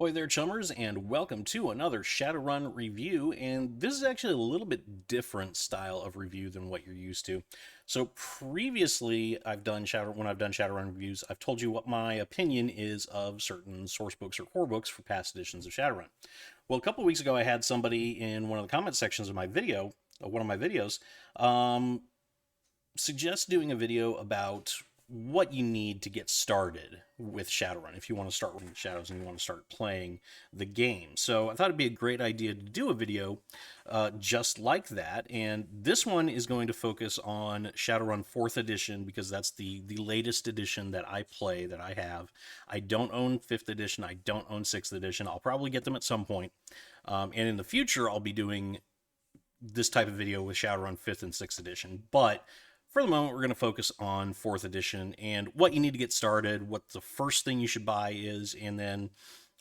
Ahoy there, chummers, and welcome to another Shadowrun review. And this is actually a little bit different style of review than what you're used to. So previously, when I've done Shadowrun reviews, I've told you what my opinion is of certain source books or core books for past editions of Shadowrun. Well, a couple of weeks ago, I had somebody in one of the comment sections of one of my videos, suggest doing a video about what you need to get started with Shadowrun if you want to start running Shadows and you want to start playing the game. So I thought it'd be a great idea to do a video just like that. And this one is going to focus on Shadowrun 4th edition because that's the latest edition that I play, that I have. I don't own 5th edition. I don't own 6th edition. I'll probably get them at some point. And in the future, I'll be doing this type of video with Shadowrun 5th and 6th edition. But for the moment, we're going to focus on 4th edition and what you need to get started, what the first thing you should buy is, and then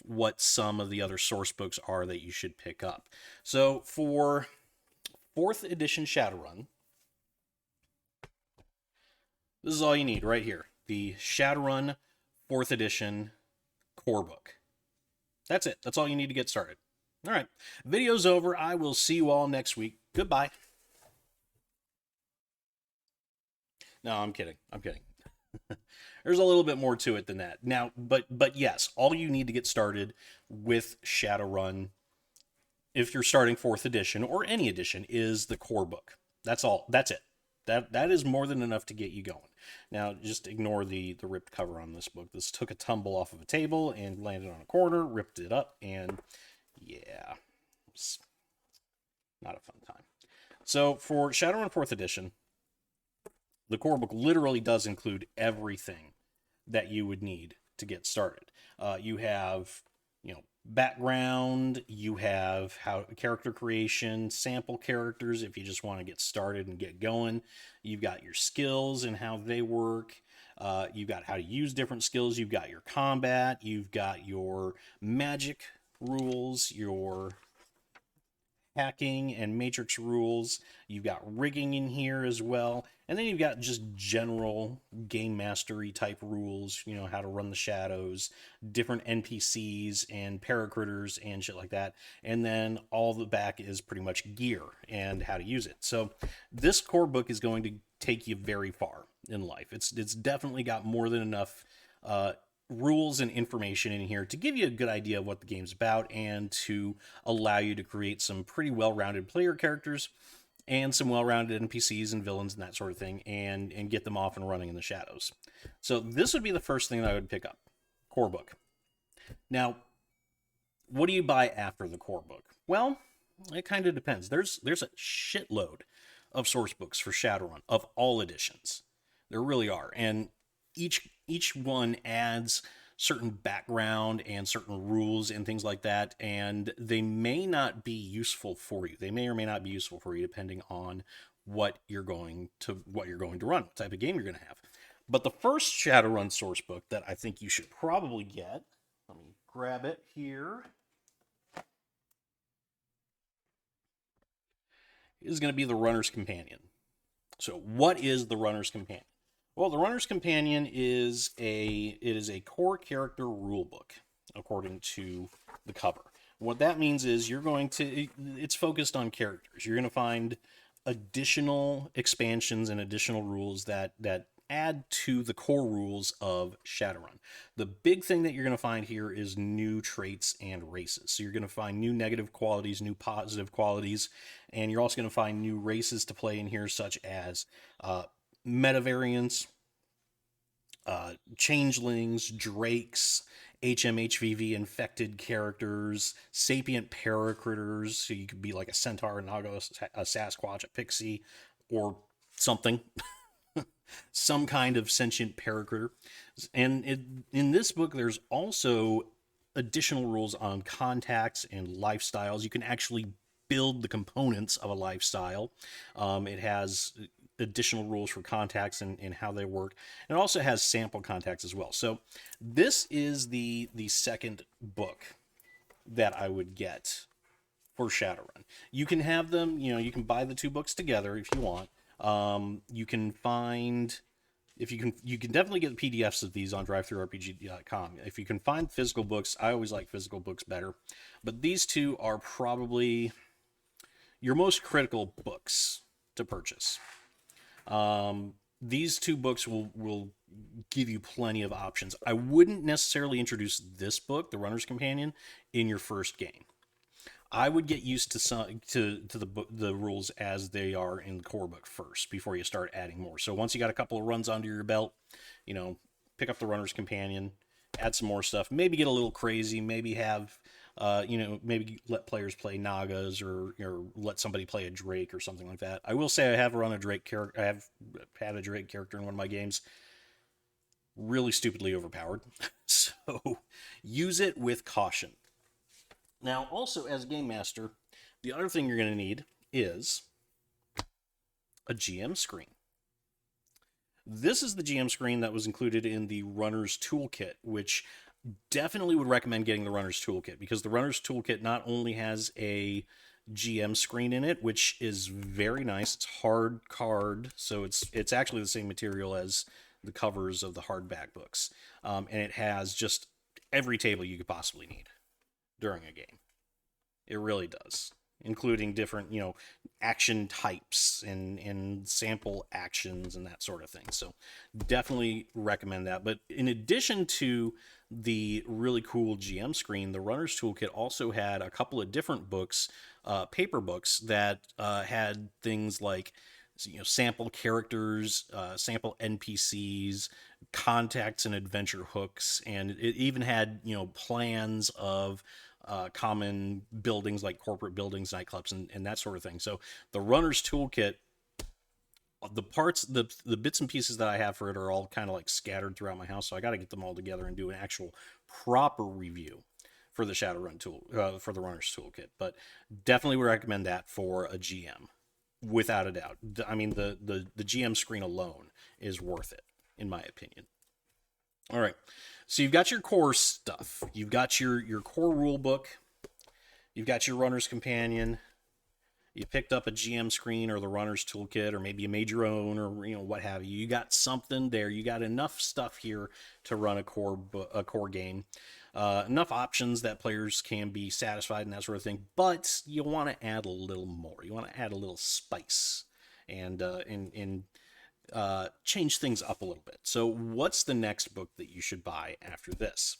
what some of the other source books are that you should pick up. So for 4th edition Shadowrun, this is all you need right here. The Shadowrun 4th edition core book. That's it. That's all you need to get started. All right. Video's over. I will see you all next week. Goodbye. No, I'm kidding. I'm kidding. There's a little bit more to it than that. Now, but yes, all you need to get started with Shadowrun, if you're starting 4th edition or any edition, is the core book. That's all. That's it. That is more than enough to get you going. Now, just ignore the ripped cover on this book. This took a tumble off of a table and landed on a corner, ripped it up, and yeah, it's not a fun time. So for Shadowrun 4th edition, the core book literally does include everything that you would need to get started. You have, background, you have how character creation, sample characters if you just want to get started and get going. You've got your skills and how they work. You've got how to use different skills. You've got your combat. You've got your magic rules, your hacking and matrix rules. You've got rigging in here as well. And then you've got just general game mastery type rules, how to run the shadows, different NPCs and paracritters and shit like that. And then all the back is pretty much gear and how to use it. So this core book is going to take you very far in life. It's definitely got more than enough rules and information in here to give you a good idea of what the game's about and to allow you to create some pretty well-rounded player characters and some well-rounded NPCs and villains and that sort of thing, and get them off and running in the shadows. So this would be the first thing that I would pick up. Core book. Now, what do you buy after the core book? Well, it kind of depends. There's a shitload of source books for Shadowrun of all editions. There really are. And each one adds certain background and certain rules and things like that, and they may not be useful for you. They may or may not be useful for you depending on what you're going to run, what type of game you're going to have. But the first Shadowrun source book that I think you should probably get, let me grab it here, is going to be the Runner's Companion. So what is the Runner's Companion? Well, the Runner's Companion is a core character rulebook, according to the cover. What that means is it's focused on characters. You're going to find additional expansions and additional rules that add to the core rules of Shadowrun. The big thing that you're going to find here is new traits and races. So you're going to find new negative qualities, new positive qualities, and you're also going to find new races to play in here, such as metavariants, changelings, drakes, HMHVV infected characters, sapient paracritters, so you could be like a centaur, a naga, a sasquatch, a pixie, or something. Some kind of sentient paracritter. And in this book, there's also additional rules on contacts and lifestyles. You can actually build the components of a lifestyle. It has additional rules for contacts and how they work. And it also has sample contacts as well. So this is the second book that I would get for Shadowrun. You can have them, you can buy the two books together if you want. You can find if you can definitely get PDFs of these on drivethrurpg.com. If you can find physical books, I always like physical books better. But these two are probably your most critical books to purchase. These two books will give you plenty of options. I wouldn't necessarily introduce this book, The Runner's Companion, in your first game. I would get used to the rules as they are in the core book first before you start adding more. So once you got a couple of runs under your belt, pick up the Runner's Companion, add some more stuff, maybe get a little crazy, maybe have maybe let players play Nagas or let somebody play a Drake or something like that. I will say I have run a Drake character. I have had a Drake character in one of my games. Really stupidly overpowered. So use it with caution. Now, also as Game Master, the other thing you're going to need is a GM screen. This is the GM screen that was included in the Runner's Toolkit, which definitely would recommend getting the Runner's Toolkit, because the Runner's Toolkit not only has a GM screen in it, which is very nice. It's hard card, so it's actually the same material as the covers of the hardback books. And it has just every table you could possibly need during a game. It really does, including different, action types and sample actions and that sort of thing. So definitely recommend that. But in addition to the really cool GM screen, the Runner's Toolkit also had a couple of different books, paper books, that had things like sample characters, sample NPCs, contacts and adventure hooks, and it even had plans of common buildings like corporate buildings, nightclubs, and that sort of thing. So the Runner's Toolkit, the parts, the bits and pieces that I have for it are all kind of like scattered throughout my house, so I got to get them all together and do an actual proper review for the Shadowrun tool, for the Runner's Toolkit. But definitely would recommend that for a GM, without a doubt. I mean, the GM screen alone is worth it, in my opinion. All right, so you've got your core stuff. You've got your core rule book. You've got your Runner's Companion. You picked up a GM screen or the Runner's Toolkit, or maybe you made your own, or what have you. You got something there. You got enough stuff here to run a core game. Enough options that players can be satisfied and that sort of thing. But you want to add a little more. You want to add a little spice and change things up a little bit. So what's the next book that you should buy after this?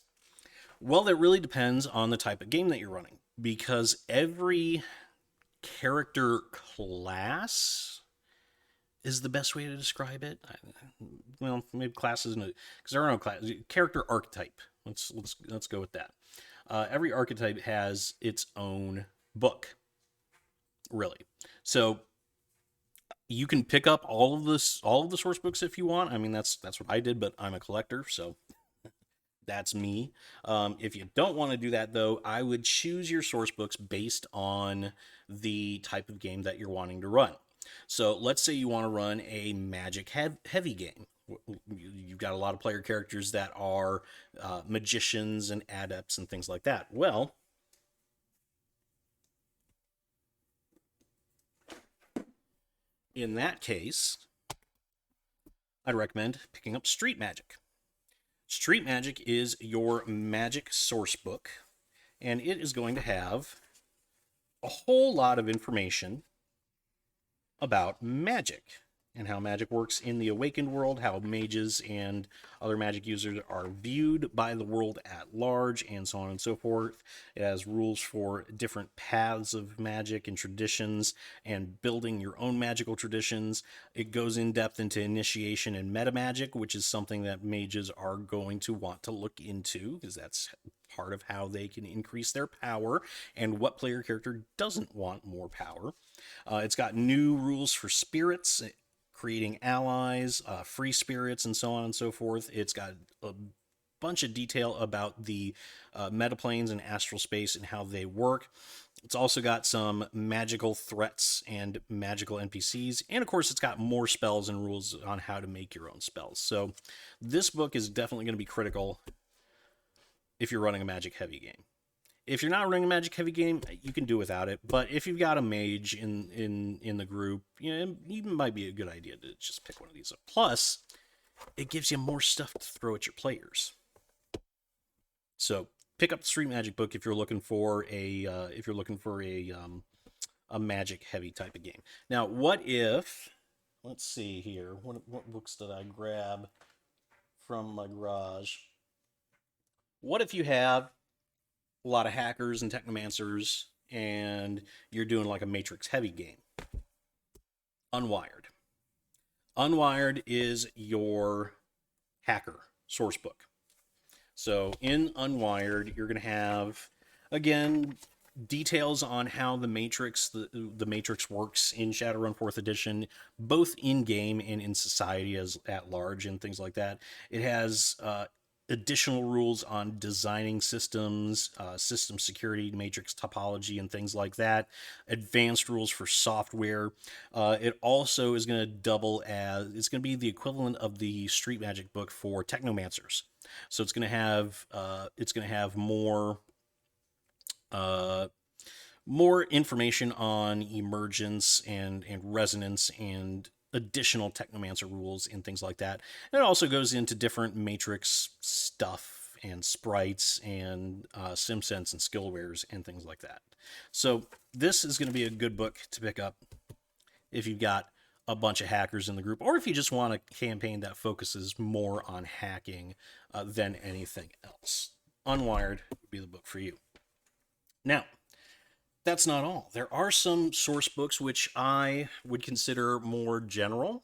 Well, that really depends on the type of game that you're running, because every character class is the best way to describe it. Well, maybe class isn't, because there are no class. Character archetype. Let's go with that. Every archetype has its own book, really. So you can pick up all of the source books if you want. I mean, that's what I did, but I'm a collector, so that's me. If you don't want to do that, though, I would choose your source books based on the type of game that you're wanting to run. So let's say you want to run a magic heavy game. You've got a lot of player characters that are magicians and adepts and things like that. Well, in that case, I'd recommend picking up Street Magic. Street Magic is your magic source book, and it is going to have a whole lot of information about magic and how magic works in the awakened world, how mages and other magic users are viewed by the world at large, and so on and so forth. It has rules for different paths of magic and traditions and building your own magical traditions. It goes in depth into initiation and meta magic, which is something that mages are going to want to look into, because that's part of how they can increase their power, and what player character doesn't want more power. It's got new rules for spirits, creating allies, free spirits, and so on and so forth. It's got a bunch of detail about the metaplanes and astral space and how they work. It's also got some magical threats and magical NPCs. And of course, it's got more spells and rules on how to make your own spells. So this book is definitely going to be critical if you're running a magic heavy game. If you're not running a magic heavy game, you can do without it. But if you've got a mage in the group, it even might be a good idea to just pick one of these up. Plus, it gives you more stuff to throw at your players. So pick up the Street Magic book if you're looking for a magic heavy type of game. Now, what if, let's see here, what books did I grab from my garage? What if you have a lot of hackers and technomancers and you're doing like a Matrix heavy game? Unwired. Unwired is your hacker source book. So in Unwired, you're going to have, again, details on how the Matrix works in Shadowrun 4th Edition, both in game and in society as at large and things like that. It has additional rules on designing systems, system security, matrix topology, and things like that. Advanced rules for software. It also is going to double as, it's going to be the equivalent of the Street Magic book for technomancers. So it's going to have more information on emergence and resonance and additional technomancer rules and things like that. And it also goes into different matrix stuff and sprites and SimSense and skillwares and things like that. So this is going to be a good book to pick up if you've got a bunch of hackers in the group, or if you just want a campaign that focuses more on hacking than anything else. Unwired would be the book for you. Now, that's not all. There are some source books which I would consider more general.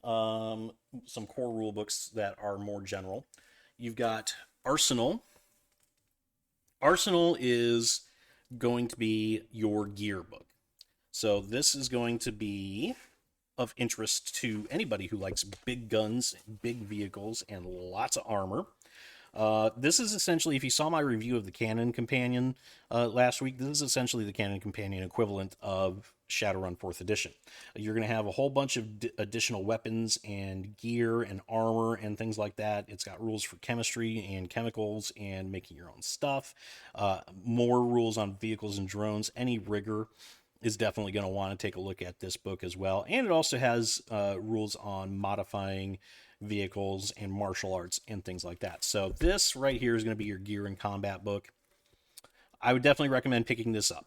Some core rule books that are more general. You've got Arsenal. Arsenal is going to be your gear book. So this is going to be of interest to anybody who likes big guns, big vehicles, and lots of armor. This is essentially, if you saw my review of the Cannon Companion last week, this is essentially the Cannon Companion equivalent of Shadowrun 4th Edition. You're going to have a whole bunch of additional weapons and gear and armor and things like that. It's got rules for chemistry and chemicals and making your own stuff. More rules on vehicles and drones. Any rigger is definitely going to want to take a look at this book as well. And it also has rules on modifying vehicles and martial arts and things like that. So this right here is going to be your gear and combat book. I would definitely recommend picking this up,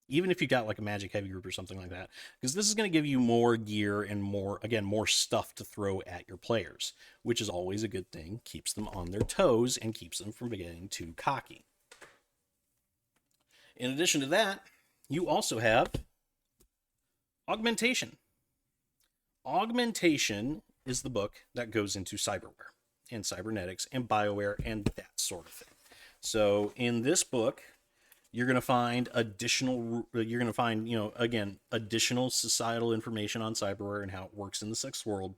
even if you got like a magic heavy group or something like that, because this is going to give you more gear and more stuff to throw at your players, which is always a good thing. Keeps them on their toes and keeps them from getting too cocky. In addition to that, you also have Augmentation. Augmentation is the book that goes into cyberware and cybernetics and bioware and that sort of thing. So in this book, you're going to find additional societal information on cyberware and how it works in the sex world.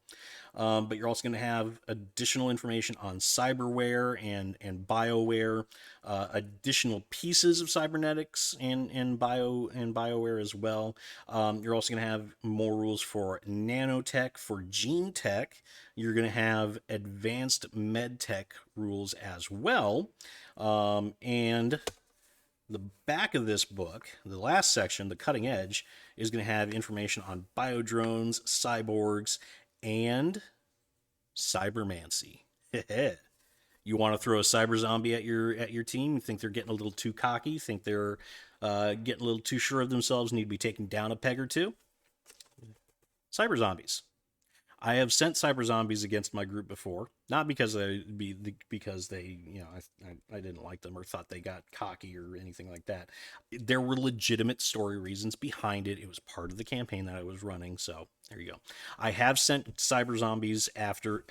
But you're also going to have additional information on cyberware and bioware, additional pieces of cybernetics and bioware as well. You're also going to have more rules for nanotech, for gene tech. You're going to have advanced med tech rules as well. And the back of this book, the last section, the cutting edge, is going to have information on biodrones, cyborgs, and cybermancy. You want to throw a cyber zombie at your team? You think they're getting a little too cocky? Think they're getting a little too sure of themselves? Need to be taken down a peg or two? Cyber zombies. I have sent cyber zombies against my group before, not because they I didn't like them or thought they got cocky or anything like that. There were legitimate story reasons behind it. It was part of the campaign that I was running, so there you go. I have sent cyber zombies after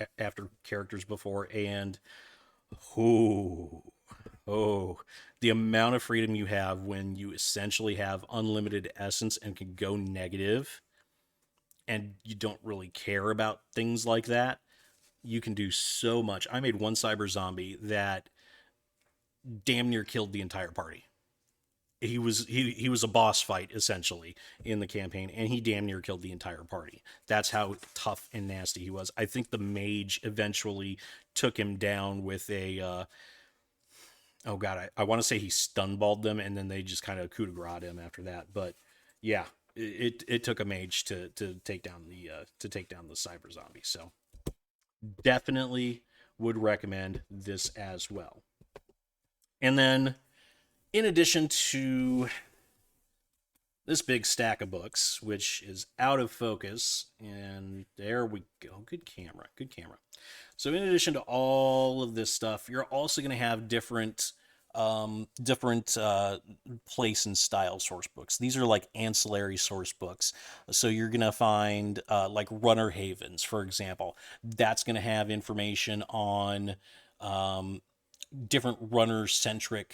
characters before, and the amount of freedom you have when you essentially have unlimited essence and can go negative and you don't really care about things like that, you can do so much. I made one cyber zombie that damn near killed the entire party. He was a boss fight essentially in the campaign, and he damn near killed the entire party. That's how tough and nasty he was. I think the mage eventually took him down with a oh god, I want to say he stunballed them, and then they just kind of coup de grace him after that. But yeah, it took a mage to take down the cyber zombie. So Definitely would recommend this as well. And then, in addition to this big stack of books, which is out of focus, and there we go. Good camera, good camera. So, in addition to all of this stuff, you're also going to have different place and style source books. These are like ancillary source books. So you're going to find like Runner Havens, for example. That's going to have information on um, different runner centric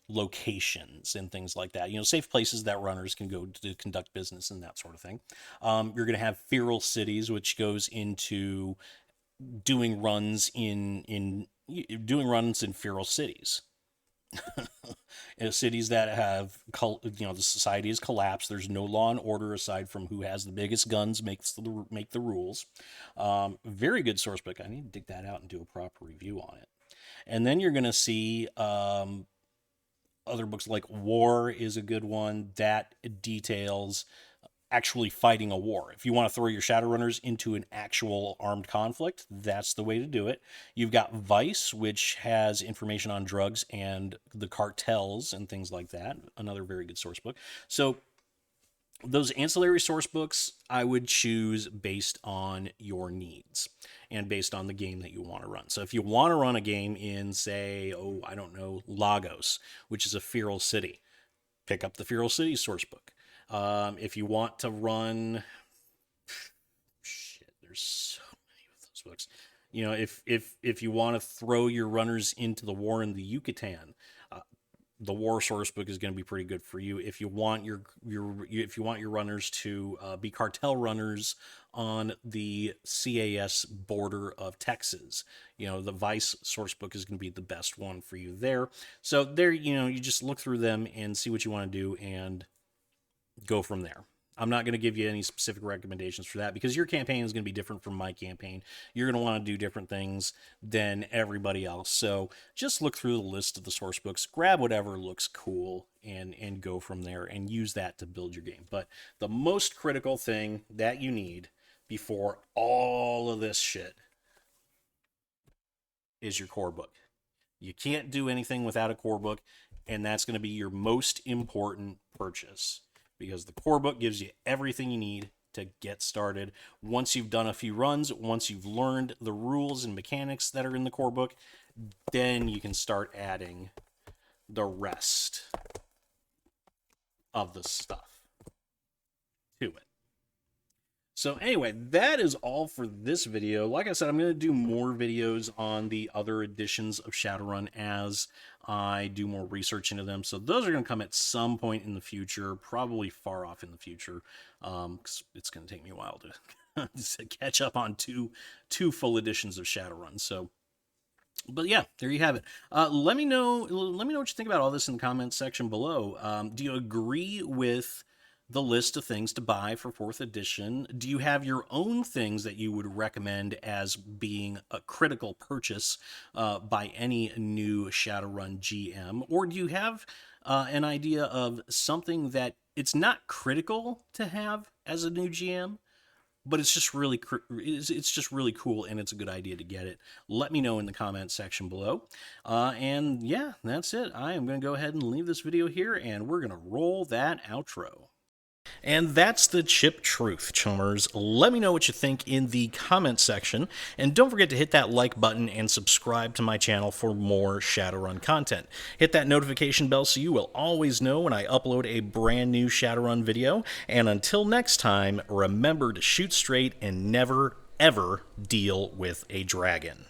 locations and things like that. You know, safe places that runners can go to conduct business and that sort of thing. You're going to have Feral Cities, which goes into doing runs in doing runs in feral cities. In cities that have, you know, the society has collapsed. There's no law and order aside from who has the biggest guns make the rules. Very good source book. I need to dig that out and do a proper review on it. And then you're going to see other books like War is a good one that details actually fighting a war. If you want to throw your Shadowrunners into an actual armed conflict, that's the way to do it. You've got Vice, which has information on drugs and the cartels and things like that. Another very good source book. So those ancillary source books, I would choose based on your needs and based on the game that you want to run. So if you want to run a game in, say, oh, I don't know, Lagos, which is a feral city, pick up the Feral City source book. If you want to run, shit, there's so many of those books. You know, if you want to throw your runners into the war in the Yucatan, the war source book is going to be pretty good for you. If you want your runners to be cartel runners on the CAS border of Texas, you know, the Vice source book is going to be the best one for you there. So there, you know, you just look through them and see what you want to do and go from there. I'm not going to give you any specific recommendations for that because your campaign is going to be different from my campaign. You're going to want to do different things than everybody else. So just look through the list of the source books, grab whatever looks cool, and go from there and use that to build your game. But the most critical thing that you need before all of this shit is your core book. You can't do anything without a core book, and that's going to be your most important purchase, because the core book gives you everything you need to get started. Once you've done a few runs, once you've learned the rules and mechanics that are in the core book, then you can start adding the rest of the stuff to it. So anyway, that is all for this video. Like I said, I'm going to do more videos on the other editions of Shadowrun as I do more research into them. So those are going to come at some point in the future, probably far off in the future, because it's going to take me a while to catch up on two full editions of Shadowrun. So, but yeah, there you have it. Let me know what you think about all this in the comments section below. Do you agree with the list of things to buy for 4th edition? Do you have your own things that you would recommend as being a critical purchase by any new Shadowrun GM? Or do you have an idea of something that it's not critical to have as a new GM, but it's just really cool and it's a good idea to get it? Let me know in the comments section below. And yeah, that's it. I am going to go ahead and leave this video here, and we're going to roll that outro. And that's the chip truth, chummers. Let me know what you think in the comments section, and don't forget to hit that like button and subscribe to my channel for more Shadowrun content. Hit that notification bell so you will always know when I upload a brand new Shadowrun video, and until next time, remember to shoot straight and never, ever deal with a dragon.